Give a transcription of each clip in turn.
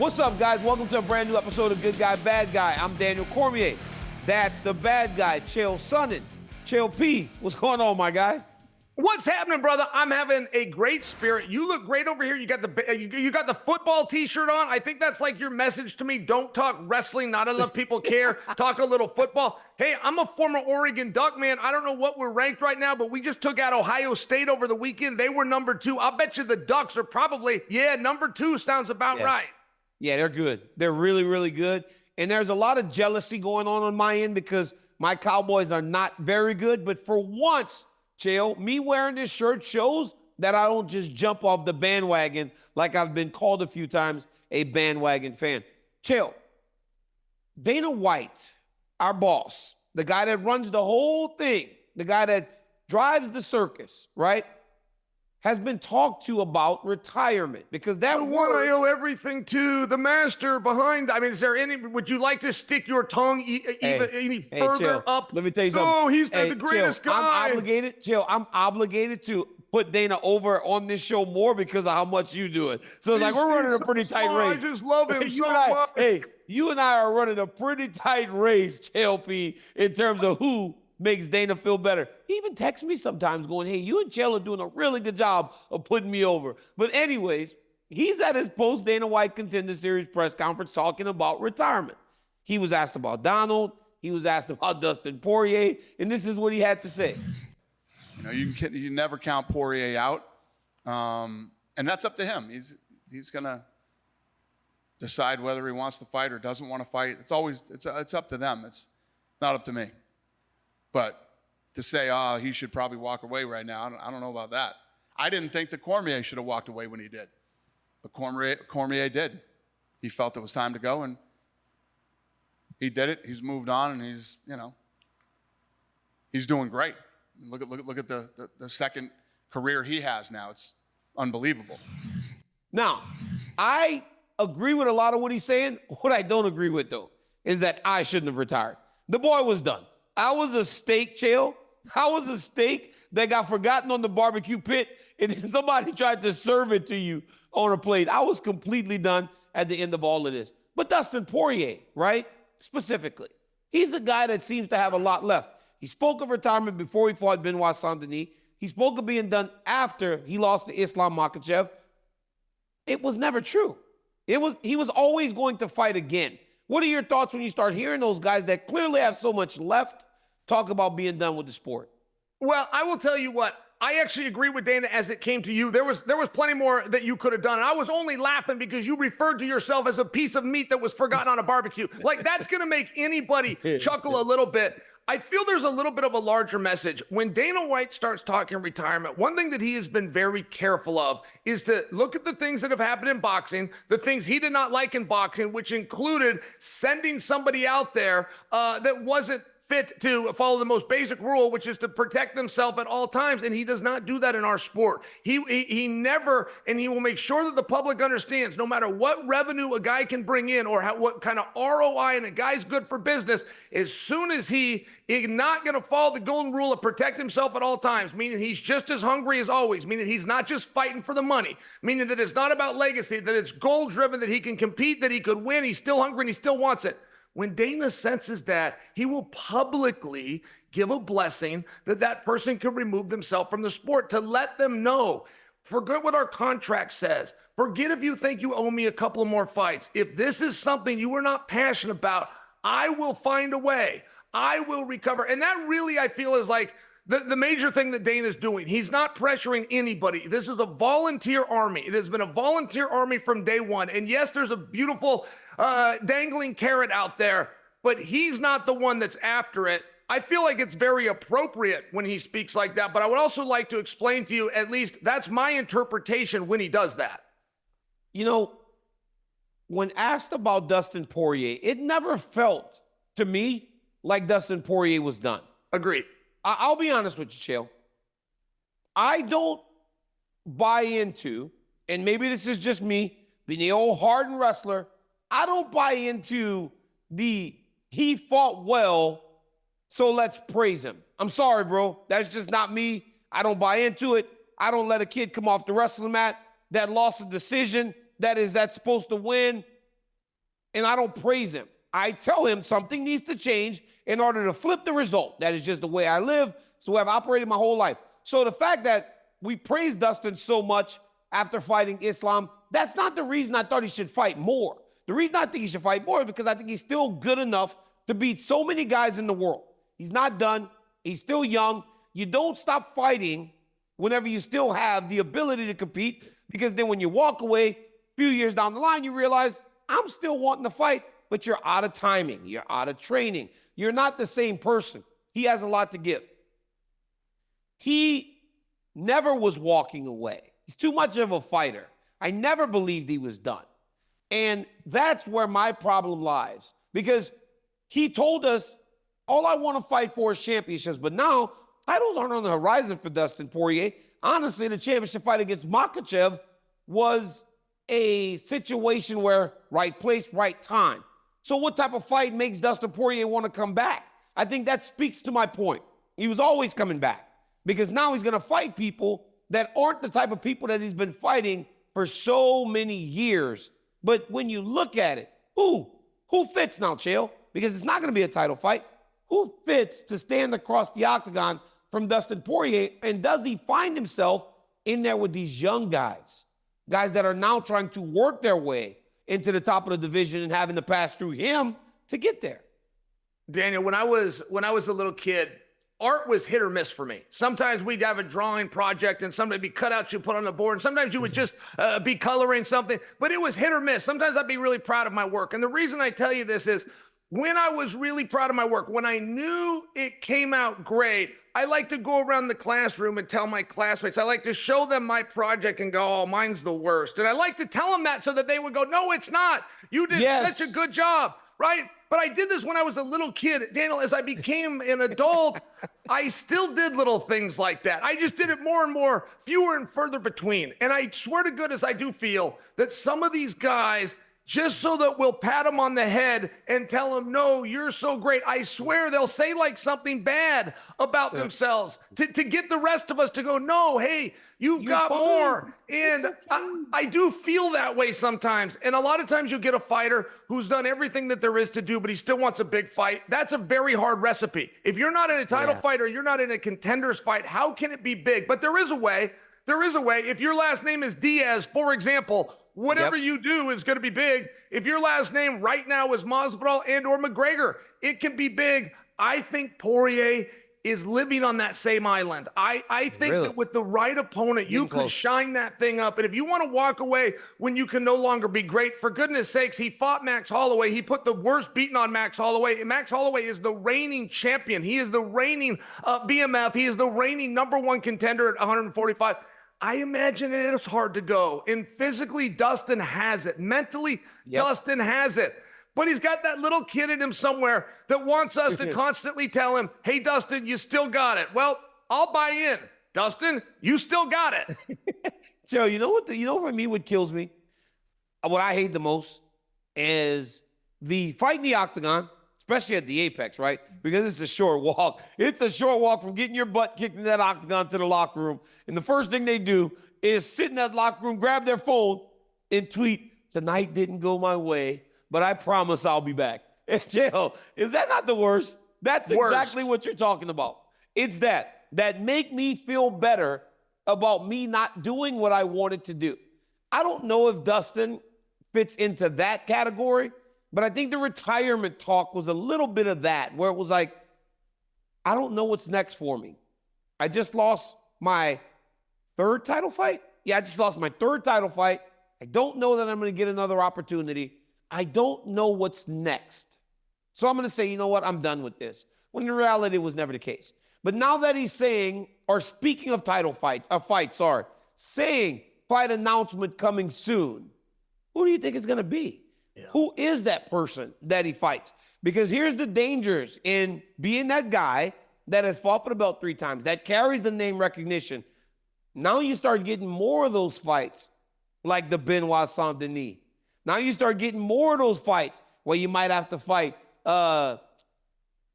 What's up, guys? Welcome to a brand new episode of Good Guy, Bad Guy. I'm Daniel Cormier. That's the bad guy, Chael Sonnen. Chael P, what's going on, my guy? What's happening, brother? I'm having a great spirit. You look great over here. You got the football T-shirt on. I think that's like your message to me. Don't talk wrestling. Not enough people care. Talk a little football. Hey, I'm a former Oregon Duck, man. I don't know what we're ranked right now, but we just took out Ohio State over the weekend. They were number 2. I'll bet you the Ducks are probably, number 2 sounds about right. Yeah, they're good. They're really, really good. And there's a lot of jealousy going on my end because my Cowboys are not very good. But for once, Chael, me wearing this shirt shows that I don't just jump off the bandwagon like I've been called a few times a bandwagon fan. Chael, Dana White, our boss, the guy that runs the whole thing, the guy that drives the circus, right, has been talked to about retirement because that one I owe everything to the master behind. I mean, is there any? Would you like to stick your tongue any further up? Let me tell you something. Oh, he's the greatest guy. I'm obligated to put Dana over on this show more because of how much you do it. So it's like we're running a pretty tight race. I just love him so much. Hey, you and I are running a pretty tight race, Chael P, in terms of who makes Dana feel better. He even texts me sometimes going, hey, you and Chael are doing a really good job of putting me over. But anyways, he's at his post-Dana White Contender Series press conference talking about retirement. He was asked about Donald. He was asked about Dustin Poirier. And this is what he had to say. You know, you never count Poirier out. And that's up to him. He's going to decide whether he wants to fight or doesn't want to fight. It's up to them. It's not up to me. But to say, he should probably walk away right now, I don't know about that. I didn't think that Cormier should have walked away when he did. But Cormier did. He felt it was time to go, and he did it. He's moved on, and he's doing great. Look at the second career he has now. It's unbelievable. Now, I agree with a lot of what he's saying. What I don't agree with, though, is that I shouldn't have retired. The boy was done. I was a steak, Chael. I was a steak that got forgotten on the barbecue pit, and then somebody tried to serve it to you on a plate. I was completely done at the end of all of this. But Dustin Poirier, right, specifically, he's a guy that seems to have a lot left. He spoke of retirement before he fought Benoit Saint-Denis. He spoke of being done after he lost to Islam Makhachev. It was never true. He was always going to fight again. What are your thoughts when you start hearing those guys that clearly have so much left talk about being done with the sport? Well, I will tell you what. I actually agree with Dana as it came to you. There was plenty more that you could have done. And I was only laughing because you referred to yourself as a piece of meat that was forgotten on a barbecue. Like, that's going to make anybody chuckle a little bit. I feel there's a little bit of a larger message. When Dana White starts talking retirement, one thing that he has been very careful of is to look at the things that have happened in boxing, the things he did not like in boxing, which included sending somebody out there that wasn't fit to follow the most basic rule, which is to protect themselves at all times. And he does not do that in our sport. He never, and he will make sure that the public understands no matter what revenue a guy can bring in or what kind of ROI and a guy's good for business, as soon as he's not going to follow the golden rule of protect himself at all times, meaning he's just as hungry as always, meaning he's not just fighting for the money, meaning that it's not about legacy, that it's goal driven, that he can compete, that he could win. He's still hungry and he still wants it. When Dana senses that, he will publicly give a blessing that that person could remove themselves from the sport to let them know, forget what our contract says. Forget if you think you owe me a couple of more fights. If this is something you are not passionate about, I will find a way. I will recover. And that really, I feel, is like the major thing that Dana's doing. He's not pressuring anybody. This is a volunteer army. It has been a volunteer army from day one. And yes, there's a beautiful dangling carrot out there, but he's not the one that's after it. I feel like it's very appropriate when he speaks like that, but I would also like to explain to you, at least that's my interpretation when he does that. You know, when asked about Dustin Poirier, it never felt to me like Dustin Poirier was done. Agreed. I'll be honest with you, Chael. I don't buy into, and maybe this is just me, being the old hardened wrestler, I don't buy into he fought well, so let's praise him. I'm sorry, bro. That's just not me. I don't buy into it. I don't let a kid come off the wrestling mat that lost a decision that's supposed to win. and I don't praise him. I tell him something needs to change in order to flip the result. That is just the way I live. It's the way I've operated my whole life. So the fact that we praise Dustin so much after fighting Islam, that's not the reason I thought he should fight more. The reason I think he should fight more is because I think he's still good enough to beat so many guys in the world. He's not done. He's still young. You don't stop fighting whenever you still have the ability to compete, because then when you walk away a few years down the line, you realize, I'm still wanting to fight, but you're out of timing. You're out of training. You're not the same person. He has a lot to give. He never was walking away. He's too much of a fighter. I never believed he was done. And that's where my problem lies, because he told us, all I want to fight for is championships. But now, titles aren't on the horizon for Dustin Poirier. Honestly, the championship fight against Makhachev was a situation where right place, right time. So what type of fight makes Dustin Poirier want to come back? I think that speaks to my point. He was always coming back, because now he's going to fight people that aren't the type of people that he's been fighting for so many years. But when you look at it, who fits now, Chael? Because it's not going to be a title fight. Who fits to stand across the octagon from Dustin Poirier? And does he find himself in there with these young guys that are now trying to work their way into the top of the division and having to pass through him to get there? Daniel, when I was a little kid, art was hit or miss for me. Sometimes we'd have a drawing project and sometimes it'd be cutouts you put on the board, and sometimes you would just be coloring something, but it was hit or miss. Sometimes I'd be really proud of my work. And the reason I tell you this is, when I was really proud of my work, when I knew it came out great, I like to go around the classroom and tell my classmates. I like to show them my project and go, oh, mine's the worst. And I like to tell them that so that they would go, no, it's not. You did such a good job, right? But I did this when I was a little kid. Daniel, as I became an adult, I still did little things like that. I just did it more and more, fewer and further between. And I swear to goodness, I do feel that some of these guys, just so that we'll pat them on the head and tell them, no, you're so great, I swear they'll say like something bad about themselves to get the rest of us to go, no, hey, you've got more. And I do feel that way sometimes. And a lot of times you get a fighter who's done everything that there is to do, but he still wants a big fight. That's a very hard recipe. If you're not in a title fight or you're not in a contenders fight, how can it be big? But there is a way. There is a way. If your last name is Diaz, for example, whatever you do is going to be big. If your last name right now is Masvidal and or McGregor, it can be big. I think Poirier is living on that same island. I think that with the right opponent, you can shine that thing up. And if you want to walk away when you can no longer be great, for goodness sakes, he fought Max Holloway. He put the worst beating on Max Holloway. Max Holloway is the reigning champion. He is the reigning BMF. He is the reigning #1 contender at 145. I imagine it is hard to go. And physically, Dustin has it. Mentally, Dustin has it. But he's got that little kid in him somewhere that wants us to constantly tell him, hey, Dustin, you still got it. Well, I'll buy in. Dustin, you still got it. Joe, you know what? You know for me what kills me? What I hate the most is the fight in the octagon, especially at the Apex, right? Because it's a short walk. It's a short walk from getting your butt kicked in that octagon to the locker room. And the first thing they do is sit in that locker room, grab their phone, and tweet, tonight didn't go my way, but I promise I'll be back. And Chael, is that not the worst? That's exactly what you're talking about. It's that make me feel better about me not doing what I wanted to do. I don't know if Dustin fits into that category, but I think the retirement talk was a little bit of that, where it was like, I don't know what's next for me. I just lost my third title fight. Yeah, I just lost my third title fight. I don't know that I'm going to get another opportunity. I don't know what's next. So I'm going to say, you know what? I'm done with this. When in reality, it was never the case. But now that he's saying, or speaking of saying fight announcement coming soon, who do you think it's going to be? Yeah. Who is that person that he fights? Because here's the dangers in being that guy that has fought for the belt 3 times, that carries the name recognition. Now you start getting more of those fights like the Benoit Saint-Denis. Now you start getting more of those fights where you might have to fight Rafael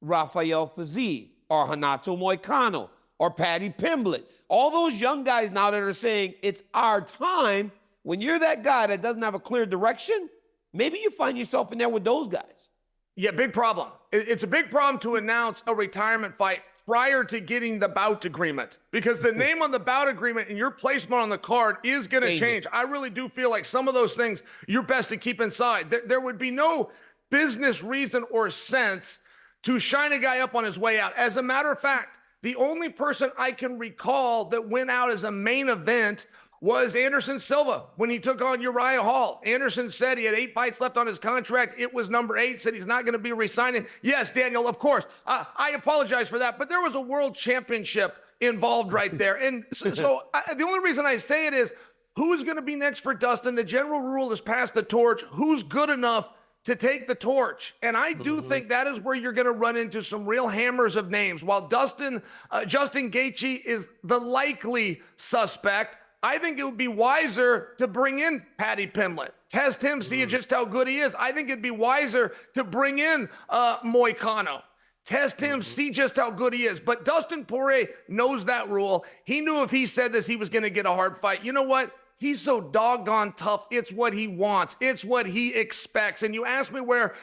Fiziev or Renato Moicano or Paddy Pimblett. All those young guys now that are saying it's our time. When you're that guy that doesn't have a clear direction, maybe you find yourself in there with those guys. Yeah, big problem. It's a big problem to announce a retirement fight prior to getting the bout agreement, because the name on the bout agreement and your placement on the card is going to change. I really do feel like some of those things you're best to keep inside. There would be no business reason or sense to shine a guy up on his way out. As a matter of fact, the only person I can recall that went out as a main event was Anderson Silva when he took on Uriah Hall. Anderson said he had 8 fights left on his contract. It was number 8, said he's not going to be resigning. Yes, Daniel, of course. I apologize for that, but there was a world championship involved right there. And so the only reason I say it is, who's going to be next for Dustin? The general rule is pass the torch. Who's good enough to take the torch? And I do think that is where you're going to run into some real hammers of names. While Justin Gaethje is the likely suspect, I think it would be wiser to bring in Paddy Pimblett, test him, see just how good he is. I think it'd be wiser to bring in Moicano, test him, see just how good he is. But Dustin Poirier knows that rule. He knew if he said this, he was going to get a hard fight. You know what? He's so doggone tough. It's what he wants. It's what he expects. And you ask me where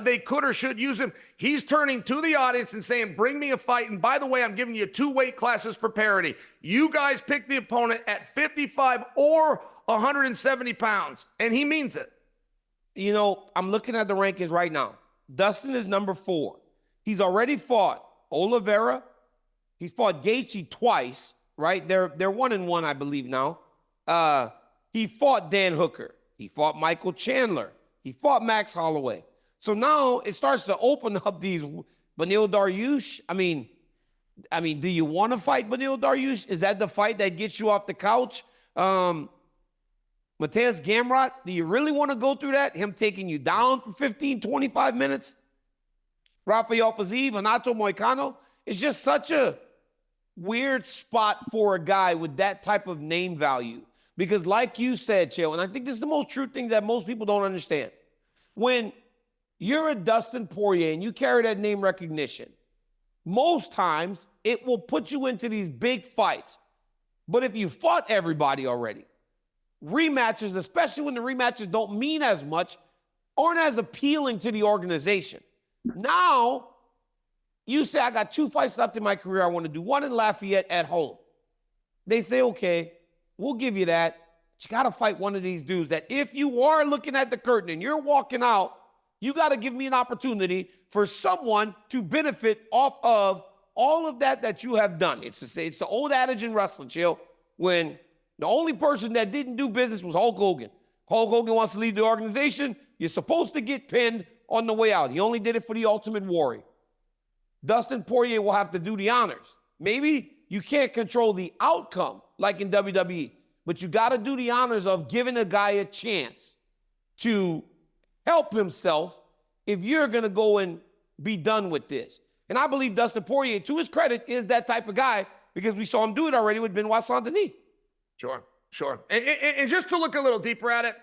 they could or should use him. He's turning to the audience and saying, bring me a fight. And by the way, I'm giving you 2 weight classes for parity. You guys pick the opponent at 55 or 170 pounds. And he means it. You know, I'm looking at the rankings right now. Dustin is number 4. He's already fought Oliveira. He's fought Gaethje twice, right? They're 1-1, I believe now. He fought Dan Hooker. He fought Michael Chandler. He fought Max Holloway. So now it starts to open up these Beneil Dariush. I mean, do you want to fight Beneil Dariush? Is that the fight that gets you off the couch? Mateus Gamrot, do you really want to go through that? Him taking you down for 15, 25 minutes? Rafael Fiziev, Renato Moicano. It's just such a weird spot for a guy with that type of name value. Because like you said, Chael, and I think this is the most true thing that most people don't understand. When you're a Dustin Poirier and you carry that name recognition, most times it will put you into these big fights. But if you fought everybody already, rematches, especially when the rematches don't mean as much, aren't as appealing to the organization. Now, you say, I got 2 fights left in my career. I want to do 1 in Lafayette at home. They say, okay, we'll give you that. But you got to fight one of these dudes that if you are looking at the curtain and you're walking out, you got to give me an opportunity for someone to benefit off of all of that you have done. It's the old adage in wrestling, Chael, when the only person that didn't do business was Hulk Hogan. Hulk Hogan wants to leave the organization. You're supposed to get pinned on the way out. He only did it for the Ultimate Warrior. Dustin Poirier will have to do the honors. Maybe you can't control the outcome like in WWE, but you got to do the honors of giving a guy a chance to help himself if you're going to go and be done with this. And I believe Dustin Poirier, to his credit, is that type of guy because we saw him do it already with Benoit Saint-Denis. Sure. And just to look a little deeper at it,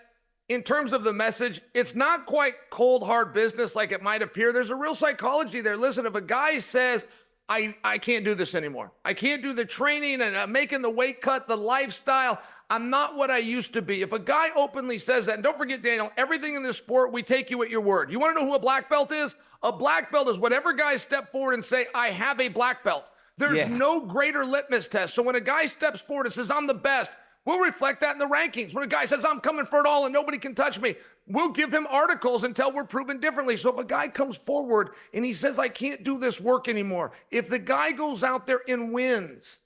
in terms of the message, it's not quite cold, hard business like it might appear. There's a real psychology there. Listen, if a guy says, I can't do this anymore. I can't do the training and making the weight cut, the lifestyle. I'm not what I used to be. If a guy openly says that, and don't forget, Daniel, everything in this sport, we take you at your word. You want to know who a black belt is? A black belt is whatever guys step forward and say, I have a black belt. There's no greater litmus test. So when a guy steps forward and says, I'm the best, we'll reflect that in the rankings. When a guy says, I'm coming for it all and nobody can touch me, we'll give him articles until we're proven differently. So if a guy comes forward and he says, I can't do this work anymore, if the guy goes out there and wins,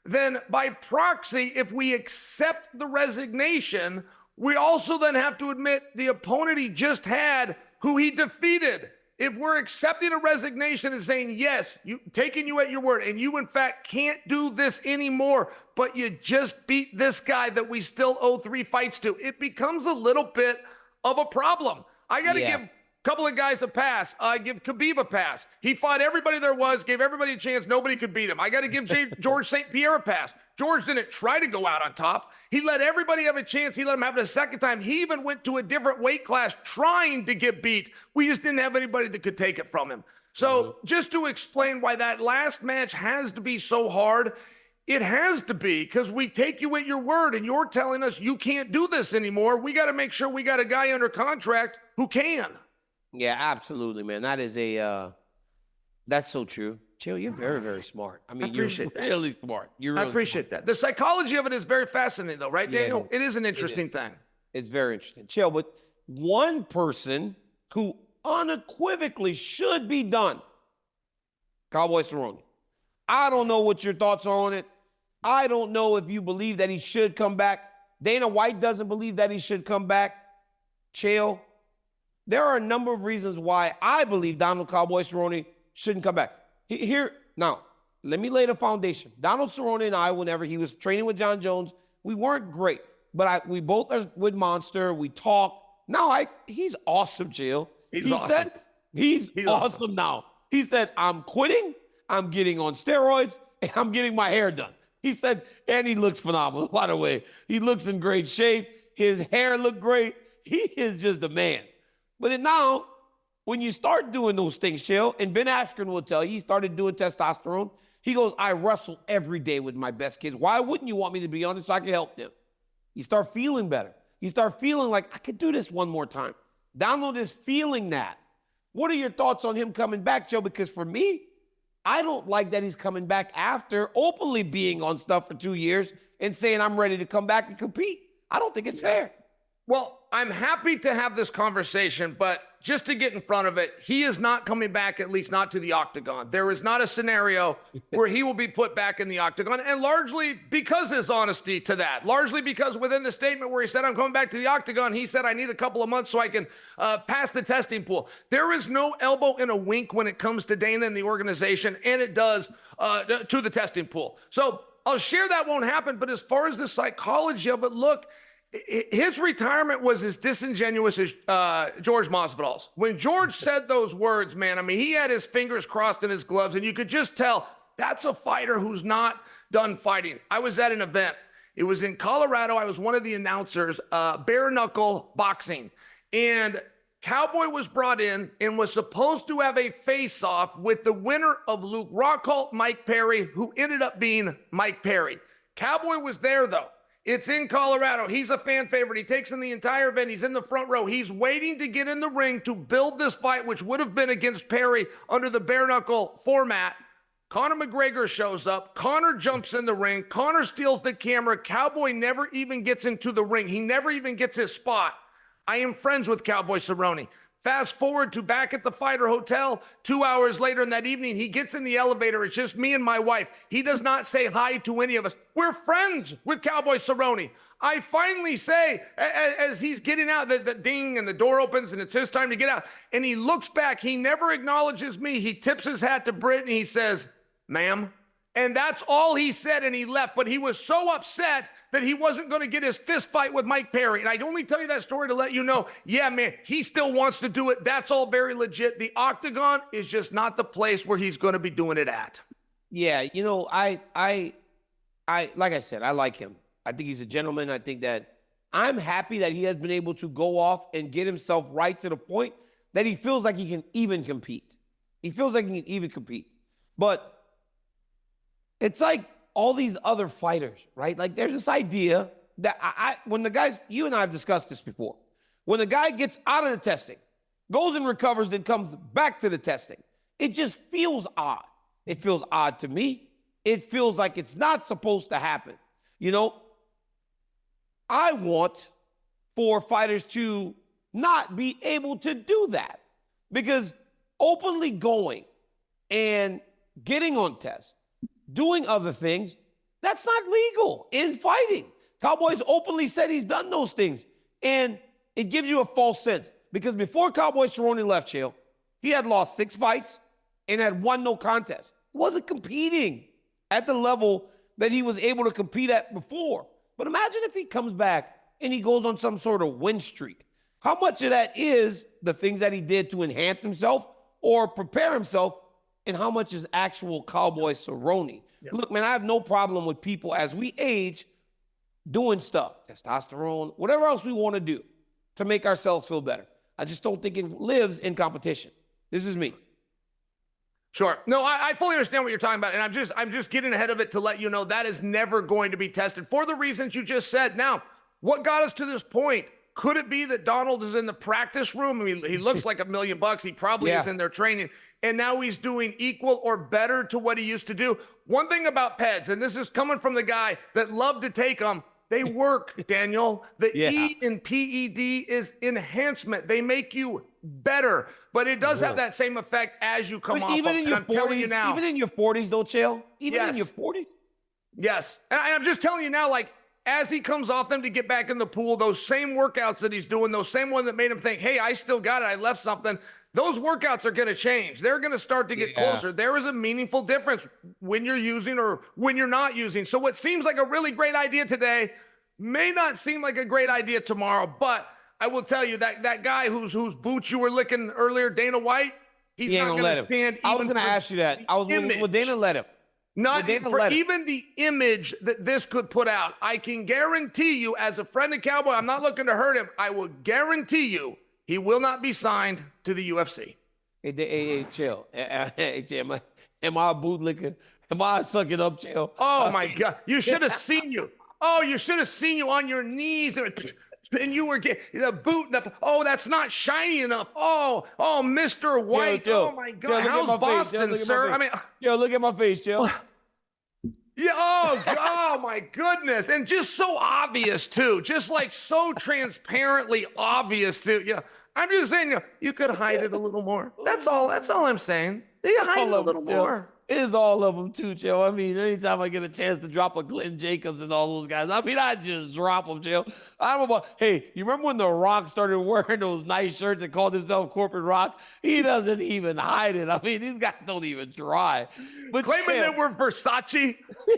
then by proxy, if we accept the resignation, we also then have to admit the opponent he just had, who he defeated. If we're accepting a resignation and saying, yes, taking you at your word, and you in fact can't do this anymore, but you just beat this guy that we still owe 3 fights to, it becomes a little bit of a problem. I got to give a couple of guys a pass. I give Khabib a pass. He fought everybody there was, gave everybody a chance. Nobody could beat him. I got to give George St. Pierre a pass. George didn't try to go out on top. He let everybody have a chance. He let him have it a second time. He even went to a different weight class trying to get beat. We just didn't have anybody that could take it from him. So just to explain why that last match has to be so hard, It has to be, because we take you at your word and you're telling us you can't do this anymore. We got to make sure we got a guy under contract who can. Yeah, absolutely, man. That is that's so true. Chael, you're very, very smart. I mean, you're really smart. You're really I appreciate that. The psychology of it is very fascinating, though, right, Daniel? Yeah, it is an interesting thing. It's very interesting. Chael, but one person who unequivocally should be done, Cowboy Cerrone. I don't know what your thoughts are on it. I don't know if you believe that he should come back. Dana White doesn't believe that he should come back. Chael, there are a number of reasons why I believe Donald Cowboy Cerrone shouldn't come back. Here, now, let me lay the foundation. Donald Cerrone and I, whenever he was training with John Jones, we weren't great. But we both are with Monster. We talk. Now, he's awesome, Chael. He's awesome. He's awesome now. He said, I'm quitting. I'm getting on steroids, and I'm getting my hair done. He said, and he looks phenomenal, by the way. He looks in great shape. His hair looked great. He is just a man. But then now, when you start doing those things, Chael, and Ben Askren will tell you, he started doing testosterone. He goes, I wrestle every day with my best kids. Why wouldn't you want me to be on it so I can help them? You start feeling better. You start feeling like, I could do this one more time. Donald is feeling that. What are your thoughts on him coming back, Joe? Because for me, I don't like that he's coming back after openly being on stuff for 2 years and saying, I'm ready to come back and compete. I don't think it's fair. Well, I'm happy to have this conversation, but just to get in front of it, he is not coming back, at least not to the octagon. There is not a scenario where he will be put back in the octagon, and largely because his honesty to that, largely because within the statement where he said, I'm coming back to the octagon, he said, I need a couple of months so I can pass the testing pool. There is no elbow in a wink when it comes to Dana and the organization, and it does to the testing pool. So I'll share that won't happen, but as far as the psychology of it, look, his retirement was as disingenuous as George Masvidal's. When George said those words, man, I mean, he had his fingers crossed in his gloves, and you could just tell that's a fighter who's not done fighting. I was at an event. It was in Colorado. I was one of the announcers, bare knuckle boxing. And Cowboy was brought in and was supposed to have a face-off with the winner of Luke Rockhold, Mike Perry, who ended up being Mike Perry. Cowboy was there, though. It's in Colorado. He's a fan favorite. He takes in the entire event. He's in the front row. He's waiting to get in the ring to build this fight, which would have been against Perry under the bare knuckle format. Conor McGregor shows up. Conor jumps in the ring. Conor steals the camera. Cowboy never even gets into the ring. He never even gets his spot. I am friends with Cowboy Cerrone. Fast forward to back at the Fighter Hotel, 2 hours later in that evening, he gets in the elevator. It's just me and my wife. He does not say hi to any of us. We're friends with Cowboy Cerrone. I finally say, as he's getting out, the ding and the door opens and it's his time to get out. And he looks back. He never acknowledges me. He tips his hat to Britt and he says, ma'am. And that's all he said, and he left. But he was so upset that he wasn't going to get his fist fight with Mike Perry. And I only tell you that story to let you know, yeah, man, he still wants to do it. That's all very legit. The octagon is just not the place where he's going to be doing it at. Yeah, you know, I like I said, I like him. I think he's a gentleman. I think that I'm happy that he has been able to go off and get himself right to the point that he feels like he can even compete. He feels like he can even compete. But it's like all these other fighters, right? Like there's this idea that when the guys, you and I have discussed this before, when the guy gets out of the testing, goes and recovers, then comes back to the testing, it just feels odd. It feels odd to me. It feels like it's not supposed to happen. You know, I want for fighters to not be able to do that because openly going and getting on tests, doing other things, that's not legal in fighting. Cowboy's openly said he's done those things. And it gives you a false sense. Because before Cowboy Cerrone left, Chael, he had lost 6 fights and had won no contest. He wasn't competing at the level that he was able to compete at before. But imagine if he comes back and he goes on some sort of win streak. How much of that is the things that he did to enhance himself or prepare himself, and how much is actual Cowboy Cerrone? Yep. Look, man, I have no problem with people as we age doing stuff, testosterone, whatever else we want to do to make ourselves feel better. I just don't think it lives in competition. This is me. Sure. No, I fully understand what you're talking about, and I'm just getting ahead of it to let you know that is never going to be tested for the reasons you just said. Now, what got us to this point? Could it be that Donald is in the practice room? I mean, he looks like $1 million. He probably is in there training, and now he's doing equal or better to what he used to do. One thing about Peds, and this is coming from the guy that loved to take them, they work, Daniel. The E in PED is enhancement. They make you better, but it does have that same effect as you come off. Even in your 40s, even in your 40s, though, Chael. Even in your 40s. Yes, and I'm just telling you now, like, as he comes off them to get back in the pool, those same workouts that he's doing, those same ones that made him think, hey, I still got it, I left something, those workouts are going to change. They're going to start to get closer. There is a meaningful difference when you're using or when you're not using. So what seems like a really great idea today may not seem like a great idea tomorrow, but I will tell you that guy whose boots you were licking earlier, Dana White, he's not going to stand. I was going to ask you that. Will Dana let him? Not for even the image that this could put out. I can guarantee you, as a friend of Cowboy, I'm not looking to hurt him. I will guarantee you he will not be signed to the UFC. Hey, chill. Hey, chill. Am I a bootlicker? Am I sucking up, Chael? Oh, my God. You should have seen you. Oh, you should have seen you on your knees. And you were getting the boot. Oh, that's not shiny enough. Oh, Mr. White. Oh, my God. How's Boston, sir? I mean, look at my face, Chael. Yeah. Oh, my goodness. And just so obvious, too. Just like so transparently obvious, too. Yeah. I'm just saying, you could hide it a little more. That's all I'm saying. You hide it a little more. It is all of them, too, Chael. I mean, anytime I get a chance to drop a Glenn Jacobs and all those guys, I mean, I just drop them, Chael. Hey, you remember when The Rock started wearing those nice shirts and called himself Corporate Rock? He doesn't even hide it. I mean, these guys don't even try. But claiming they were Versace.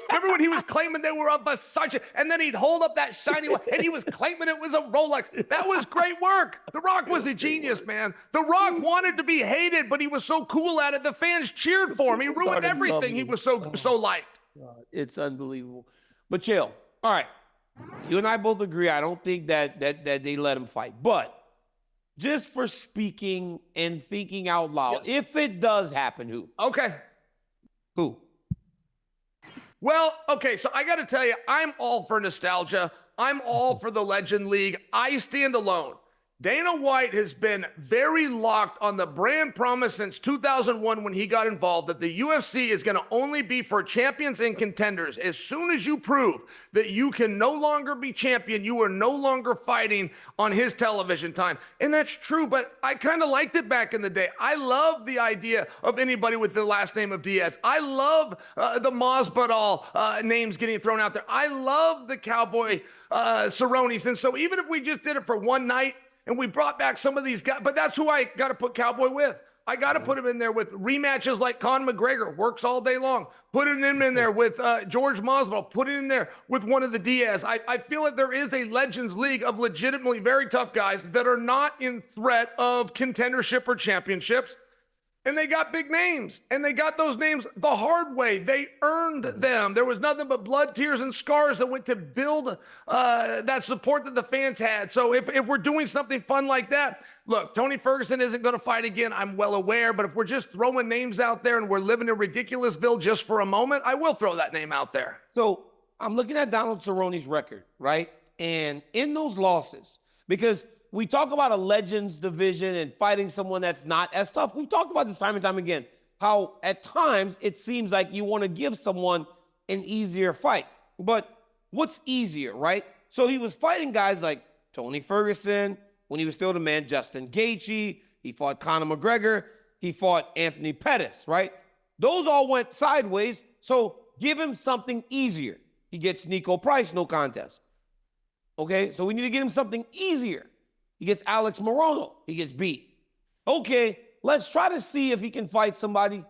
Remember when he was claiming they were a Versace, and then he'd hold up that shiny one, and he was claiming it was a Rolex. That was great work. The Rock was a genius, man. The Rock wanted to be hated, but he was so cool at it. The fans cheered for him. He ruined everything. He was so liked. It's unbelievable. But Chael, all right, you and I both agree. I don't think that they let him fight. But just for speaking and thinking out loud, if it does happen, who? Okay. Who? Well, okay, so I got to tell you, I'm all for nostalgia. I'm all for the Legend League. I stand alone. Dana White has been very locked on the brand promise since 2001 when he got involved that the UFC is going to only be for champions and contenders. As soon as you prove that you can no longer be champion, you are no longer fighting on his television time. And that's true, but I kind of liked it back in the day. I love the idea of anybody with the last name of Diaz. I love the Masvidal names getting thrown out there. I love the Cowboy Cerrones. And so even if we just did it for one night, and we brought back some of these guys, but that's who I got to put Cowboy with. I got to put him in there with rematches like Conor McGregor, works all day long. Put him in there with George Masvidal. Put it in there with one of the Diaz. I feel like there is a Legends League of legitimately very tough guys that are not in threat of contendership or championships. And they got big names, and they got those names the hard way. They earned them. There was nothing but blood, tears, and scars that went to build that support that the fans had. So if we're doing something fun like that, look, Tony Ferguson isn't going to fight again. I'm well aware. But if we're just throwing names out there and we're living in Ridiculousville just for a moment, I will throw that name out there. So I'm looking at Donald Cerrone's record, right? And in those losses, because we talk about a Legends division and fighting someone that's not as tough. We've talked about this time and time again, how at times it seems like you want to give someone an easier fight. But what's easier, right? So he was fighting guys like Tony Ferguson, when he was still the man, Justin Gaethje. He fought Conor McGregor. He fought Anthony Pettis, right? Those all went sideways, so give him something easier. He gets Nico Price, no contest. Okay, so we need to get him something easier. He gets Alex Morono. He gets beat. Okay, let's try to see if he can fight somebody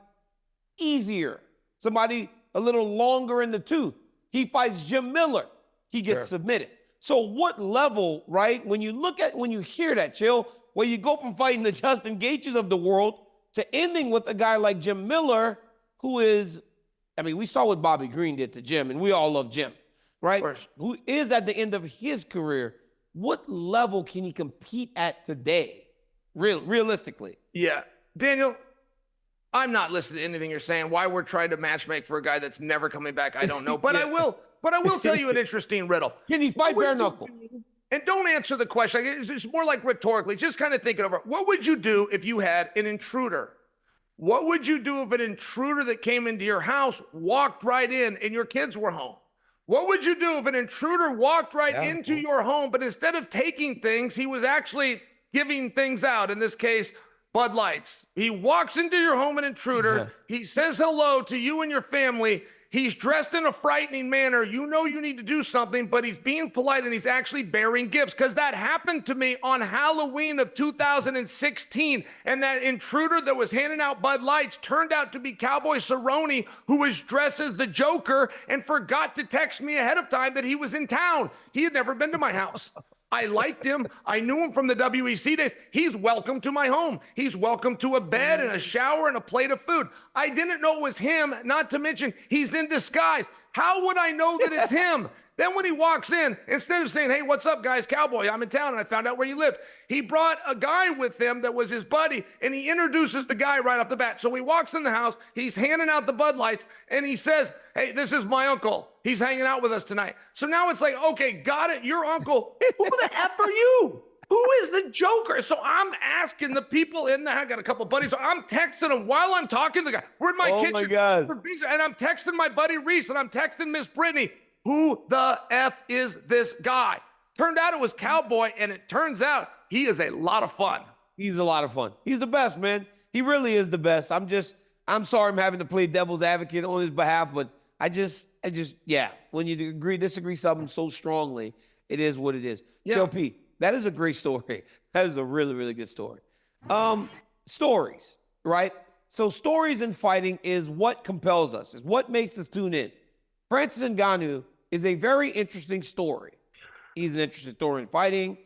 easier, somebody a little longer in the tooth. He fights Jim Miller. He gets submitted. So what level, right, when you hear that, Chael, where you go from fighting the Justin Gaethjes of the world to ending with a guy like Jim Miller, who is, I mean, we saw what Bobby Green did to Jim, and we all love Jim, right? Who is at the end of his career. What level can he compete at today, realistically? Yeah. Daniel, I'm not listening to anything you're saying. Why we're trying to matchmake for a guy that's never coming back, I don't know. But I will tell you an interesting riddle. Can he fight bare knuckle? And don't answer the question. It's more like rhetorically. Just kind of think it over. What would you do if you had an intruder? What would you do if an intruder that came into your house walked right in and your kids were home? What would you do if an intruder walked right into your home, but instead of taking things, he was actually giving things out? In this case, Bud Lights. He walks into your home, an intruder. He says hello to you and your family. He's dressed in a frightening manner. You know you need to do something, but he's being polite and he's actually bearing gifts, because that happened to me on Halloween of 2016. And that intruder that was handing out Bud Lights turned out to be Cowboy Cerrone, who was dressed as the Joker and forgot to text me ahead of time that he was in town. He had never been to my house. I liked him. I knew him from the WEC days. He's welcome to my home. He's welcome to a bed and a shower and a plate of food. I didn't know it was him, not to mention he's in disguise. How would I know that it's him? Then when he walks in, instead of saying, hey, what's up, guys, Cowboy, I'm in town and I found out where you lived, he brought a guy with him that was his buddy, and he introduces the guy right off the bat. So he walks in the house, he's handing out the Bud Lights, and he says, hey, this is my uncle. He's hanging out with us tonight. So now it's like, okay, got it, your uncle. Who the F are you? Who is the Joker? So I'm asking the people in there. I got a couple buddies. So I'm texting them while I'm talking to the guy. We're in my kitchen. Oh, my God. And I'm texting my buddy Reese, and I'm texting Miss Brittany. Who the F is this guy? Turned out it was Cowboy, and it turns out he is a lot of fun. He's a lot of fun. He's the best, man. He really is the best. I'm sorry I'm having to play devil's advocate on his behalf, but yeah, when you disagree something so strongly, it is what it is. Yeah. Chael P, that is a great story. That is a really, really good story. Stories, right? So stories in fighting is what compels us, is what makes us tune in. Francis Ngannou is a very interesting story. He's an interesting story in fighting.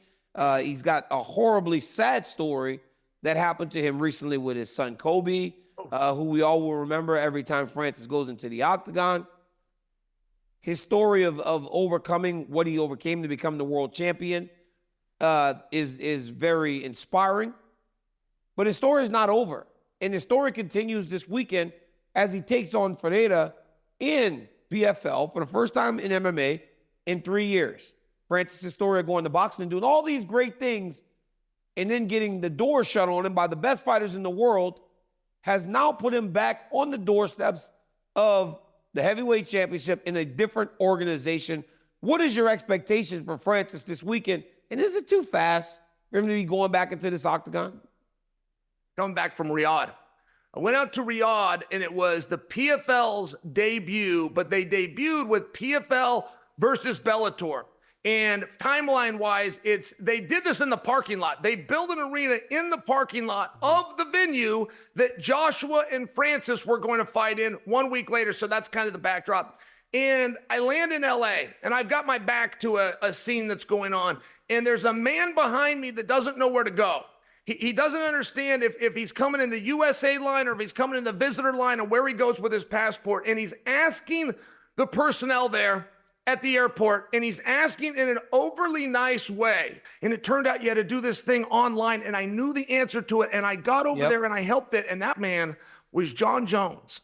He's got a horribly sad story that happened to him recently with his son, Kobe, who we all will remember every time Francis goes into the octagon. His story of overcoming what he overcame to become the world champion is very inspiring. But his story is not over. And his story continues this weekend as he takes on Ferreira in PFL for the first time in MMA in 3 years. Francis Historia going to boxing and doing all these great things, and then getting the door shut on him by the best fighters in the world has now put him back on the doorsteps of the heavyweight championship in a different organization. What is your expectation for Francis this weekend? And is it too fast for him to be going back into this octagon? Coming back from Riyadh. I went out to Riyadh, and it was the PFL's debut, but they debuted with PFL versus Bellator. And timeline-wise, they did this in the parking lot. They built an arena in the parking lot of the venue that Joshua and Francis were going to fight in 1 week later. So that's kind of the backdrop. And I land in LA, and I've got my back to a scene that's going on. And there's a man behind me that doesn't know where to go. He doesn't understand if he's coming in the USA line or if he's coming in the visitor line and where he goes with his passport. And he's asking the personnel there at the airport, and he's asking in an overly nice way. And it turned out you had to do this thing online, and I knew the answer to it, and I got over there and I helped it. And that man was John Jones.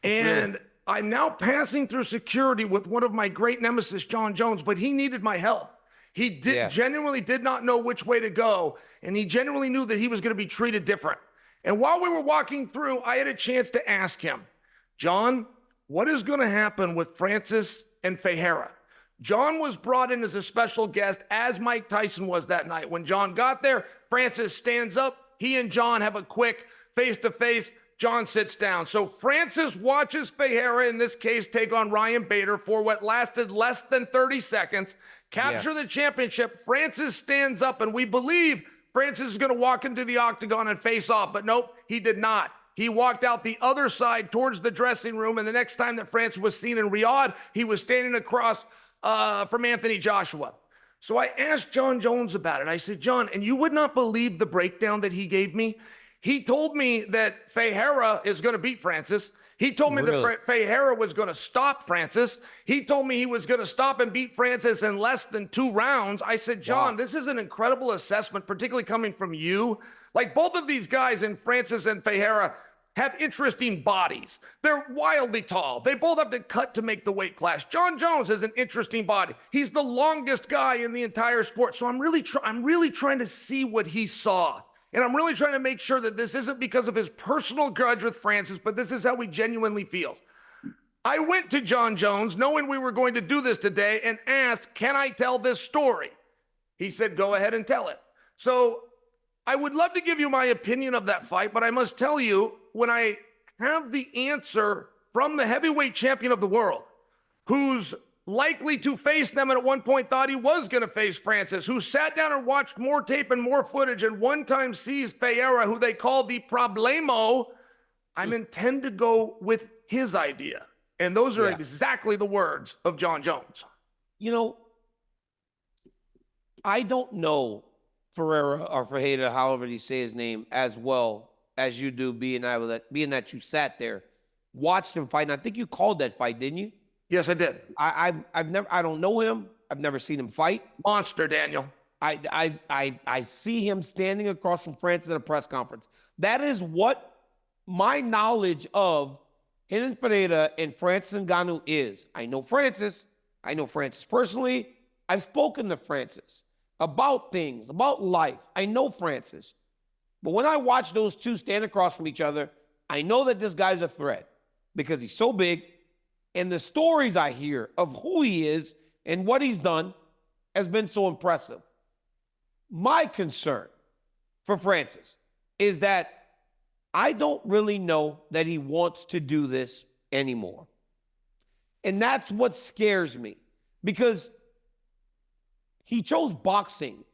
And I'm now passing through security with one of my great nemesis, John Jones, but he needed my help. He genuinely did not know which way to go, and he genuinely knew that he was going to be treated different. And while we were walking through, I had a chance to ask him, John, what is going to happen with Francis and Ferreira? John was brought in as a special guest, as Mike Tyson was that night. When John got there, Francis stands up. He and John have a quick face-to-face. John sits down. So Francis watches Ferreira, in this case, take on Ryan Bader for what lasted less than 30 seconds. Capture the championship. Francis stands up, and we believe Francis is going to walk into the octagon and face off, but nope, he did not. He walked out the other side towards the dressing room, and the next time that Francis was seen in Riyadh, he was standing across from Anthony Joshua. So I asked John Jones about it. I said, John, and you would not believe the breakdown that he gave me. He told me that Ferreira is going to beat Francis. He told me that Ferreira was going to stop Francis. He told me he was going to stop and beat Francis in less than 2 rounds. I said, John, this is an incredible assessment, particularly coming from you. Like, both of these guys, in Francis and Ferreira, have interesting bodies. They're wildly tall. They both have to cut to make the weight class. John Jones has an interesting body. He's the longest guy in the entire sport. So I'm really trying to see what he saw. And I'm really trying to make sure that this isn't because of his personal grudge with Francis, but this is how he genuinely feels. I went to John Jones knowing we were going to do this today and asked, can I tell this story? He said, go ahead and tell it. So I would love to give you my opinion of that fight, but I must tell you, when I have the answer from the heavyweight champion of the world, who's likely to face them and at one point thought he was going to face Francis, who sat down and watched more tape and more footage and one time sees Ferreira, who they call the problemo, I'm intend to go with his idea. And those are exactly the words of John Jones. You know, I don't know Ferreira or Ferreira, however you say his name, as well as you do, being that you sat there, watched him fight. And I think you called that fight, didn't you? Yes, I did. I don't know him. I've never seen him fight. Monster, Daniel. I see him standing across from Francis at a press conference. That is what my knowledge of Renan Ferreira and Francis Ngannou is. I know Francis personally. I've spoken to Francis about things, about life. I know Francis. But when I watch those two stand across from each other, I know that this guy's a threat because he's so big. And the stories I hear of who he is and what he's done has been so impressive. My concern for Francis is that I don't really know that he wants to do this anymore. And that's what scares me because he chose boxing.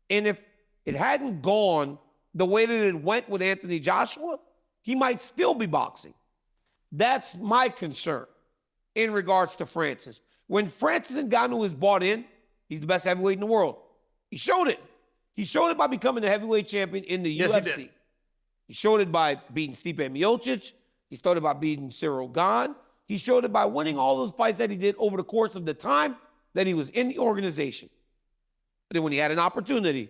And if it hadn't gone the way that it went with Anthony Joshua, he might still be boxing. That's my concern in regards to Francis. When Francis Ngannou is bought in, he's the best heavyweight in the world. He showed it. He showed it by becoming the heavyweight champion in the UFC. He showed it by beating Stipe Miocic. He showed it by beating Cerrone. He showed it by winning all those fights that he did over the course of the time that he was in the organization. But then when he had an opportunity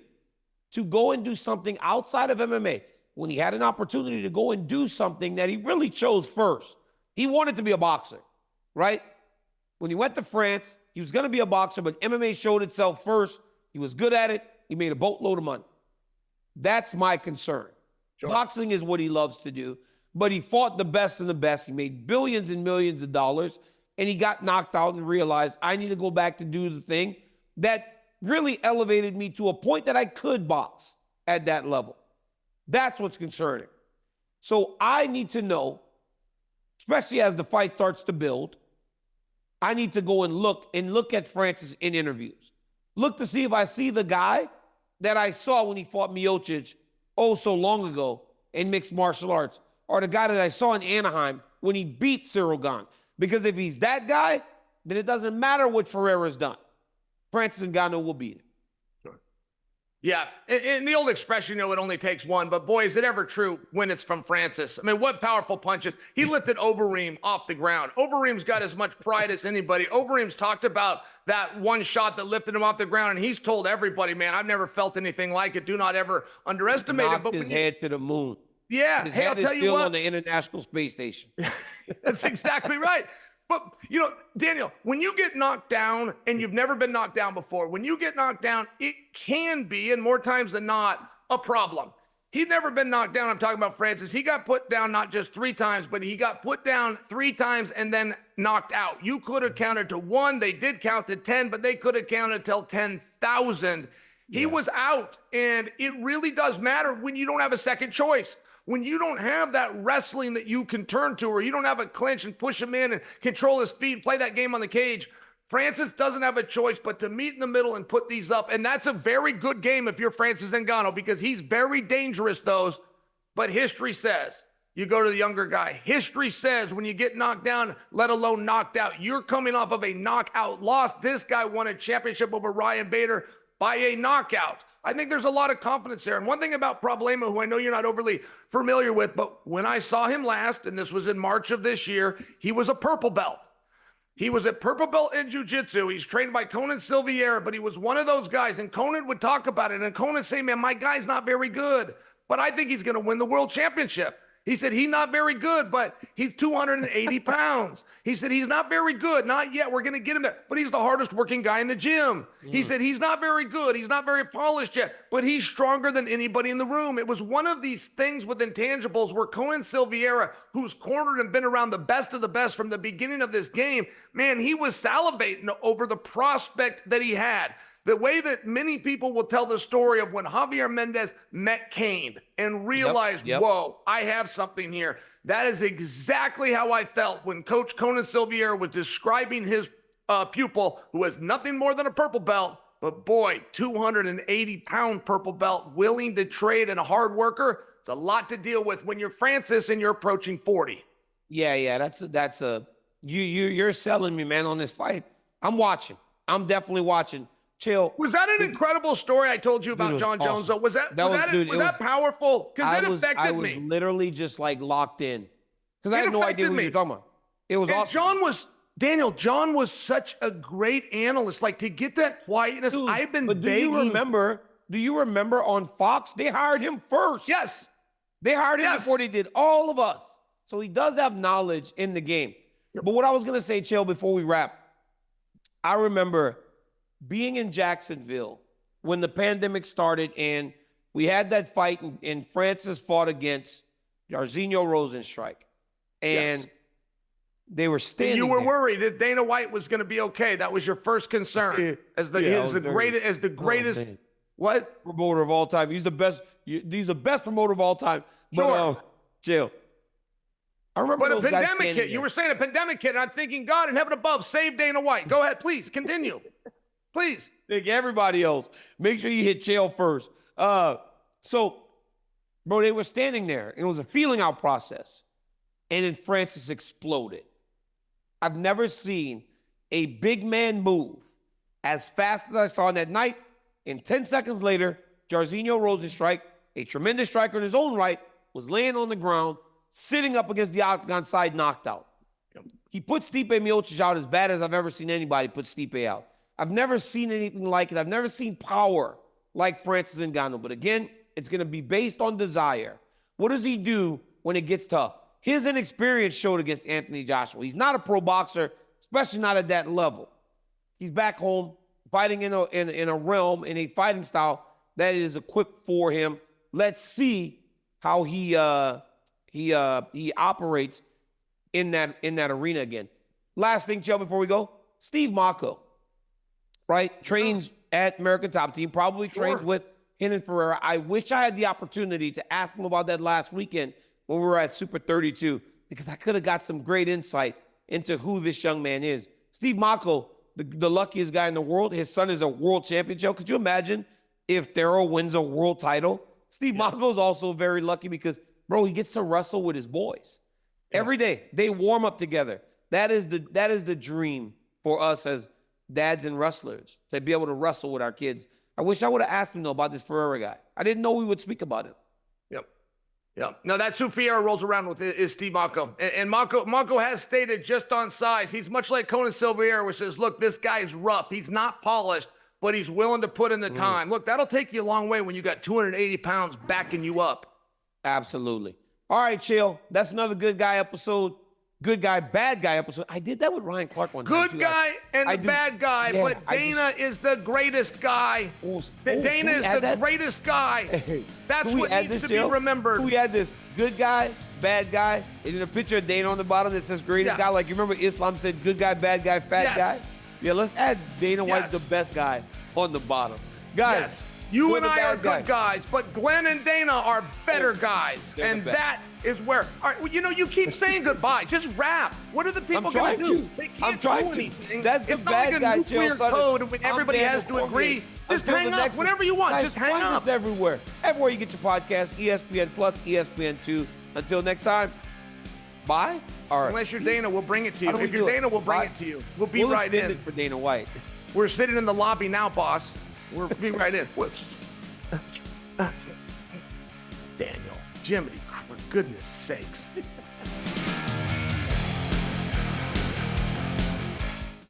to go and do something outside of MMA, when he had an opportunity to go and do something that he really chose first, he wanted to be a boxer, right? When he went to France, he was going to be a boxer, but MMA showed itself first. He was good at it. He made a boatload of money. That's my concern. Sure. Boxing is what he loves to do, but he fought the best of the best. He made billions and millions of dollars, and he got knocked out and realized, I need to go back to do the thing that really elevated me to a point that I could box at that level. That's what's concerning. So I need to know, especially as the fight starts to build, I need to go and look at Francis in interviews. Look to see if I see the guy that I saw when he fought Miocic so long ago in mixed martial arts, or the guy that I saw in Anaheim when he beat Cerrone. Because if he's that guy, then it doesn't matter what Ferreira's done. Francis Ngannou will beat him. Sure. Yeah, and the old expression, it only takes one, but boy, is it ever true when it's from Francis. I mean, what powerful punches. He lifted Overeem off the ground. Overeem's got as much pride as anybody. Overeem's talked about that one shot that lifted him off the ground, and he's told everybody, man, I've never felt anything like it. Do not ever underestimate it. But his head to the moon. Yeah, his head is still on the International Space Station. That's exactly right. But, Daniel, when you get knocked down and you've never been knocked down before, when you get knocked down, it can be, and more times than not, a problem. He'd never been knocked down. I'm talking about Francis. He got put down not just 3 times, but he got put down 3 times and then knocked out. You could have counted to 1. They did count to 10, but they could have counted till 10,000. He was out, and it really does matter when you don't have a second choice. When you don't have that wrestling that you can turn to, or you don't have a clinch and push him in and control his feet and play that game on the cage, Francis doesn't have a choice but to meet in the middle and put these up. And that's a very good game if you're Francis Ngannou, because he's very dangerous, those. But history says, you go to the younger guy. History says when you get knocked down, let alone knocked out, you're coming off of a knockout loss. This guy won a championship over Ryan Bader by a knockout. I think there's a lot of confidence there. And one thing about Problema, who I know you're not overly familiar with, but when I saw him last, and this was in March of this year, he was a purple belt. He was a purple belt in jiu-jitsu. He's trained by Conan Silveira, but he was one of those guys, and Conan would talk about it, and Conan say, man, my guy's not very good, but I think he's going to win the world championship. He said, he's not very good, but he's 280 pounds. He said, he's not very good. Not yet. We're going to get him there. But he's the hardest working guy in the gym. He said, he's not very good. He's not very polished yet, but he's stronger than anybody in the room. It was one of these things with intangibles where Cohen Silveira, who's cornered and been around the best of the best from the beginning of this game, man, he was salivating over the prospect that he had. The way that many people will tell the story of when Javier Mendez met Cain and realized, whoa, I have something here. That is exactly how I felt when Coach Conan Silveira was describing his pupil, who has nothing more than a purple belt, but boy, 280-pound purple belt, willing to trade and a hard worker. It's a lot to deal with when you're Francis and you're approaching 40. Yeah, that's a you're selling me, man, on this fight. I'm watching. I'm definitely watching. Chill. Was that an incredible story I told you about John awesome. Jones, though? Was that powerful? Because it affected me. I was literally just like locked in. Because I had no idea what you were talking about. It was awesome. John was such a great analyst. Like, to get that quietness, Dude, I've been but begging. Do you remember on Fox, they hired him first? Yes. They hired him before they did all of us. So he does have knowledge in the game. But what I was going to say, Chael, before we wrap, I remember being in Jacksonville when the pandemic started and we had that fight and Francis fought against Jairzinho Rosenstrike. And they were standing and you were there. worried if Dana White was going to be okay. That was your first concern as the greatest. What? Promoter of all time. He's the best. He's the best promoter of all time. Sure. But, Chill. I remember But a those guys pandemic hit. You were saying a pandemic hit, and I'm thinking, God in heaven above, save Dana White. Go ahead, please continue. Please. Think everybody else. Make sure you hit Chael first. So, bro, they were standing there. It was a feeling out process. And then Francis exploded. I've never seen a big man move as fast as I saw on that night. And 10 seconds later, Jairzinho Rosenstrike, a tremendous striker in his own right, was laying on the ground, sitting up against the octagon side, knocked out. He put Stipe Miocic out as bad as I've ever seen anybody put Stipe out. I've never seen anything like it. I've never seen power like Francis Ngannou. But again, it's going to be based on desire. What does he do when it gets tough? His inexperience showed against Anthony Joshua. He's not a pro boxer, especially not at that level. He's back home fighting in a realm, in a fighting style that is equipped for him. Let's see how he operates in that arena again. Last thing, Chael, before we go, Steve Mocco. Right? Trains at American Top Team, probably trains with Renan Ferreira. I wish I had the opportunity to ask him about that last weekend when we were at Super 32, because I could have got some great insight into who this young man is. Steve Mocco, the luckiest guy in the world. His son is a world champion, Joe. Could you imagine if Darryl wins a world title? Steve Mocco is also very lucky because, bro, he gets to wrestle with his boys. Every day, they warm up together. That is the dream for us as dads and wrestlers, to be able to wrestle with our kids. I wish I would have asked him, though, about this Ferreira guy. I didn't know we would speak about him. Yep. No, that's who Ferreira rolls around with is Steve Mocco. And Mocco has stated just on size, he's much like Conan Silveira, which says, look, this guy's rough. He's not polished, but he's willing to put in the time. Look, that'll take you a long way when you got 280 pounds backing you up. Absolutely. All right, Chael, that's another good guy episode. Good guy, bad guy episode. I did that with Ryan Clark one time. Good guy and the bad guy, but Dana is the greatest guy. Dana is the greatest guy. That's what needs to be remembered. We had this good guy, bad guy, and then a picture of Dana on the bottom that says greatest guy. Like, you remember Islam said good guy, bad guy, fat guy? Yeah, let's add Dana White's the best guy on the bottom. Guys, you and I are good guys, but Glenn and Dana are better guys. And that is where, all right, well, you keep saying goodbye. Just rap. What are the people going to do? They can't do anything. That's it's the not bad like a guy, nuclear Chael code and everybody has to agree. Just hang up whenever you want. Guys, just hang find up. us everywhere. Everywhere you get your podcast, ESPN Plus, ESPN2. Until next time, bye. Unless you're Dana, we'll bring it to you. If you're Dana, we'll bring it to you. We'll be right in. It for Dana White. We're sitting in the lobby now, boss. We'll be right in. Daniel, Jiminy, for goodness sakes.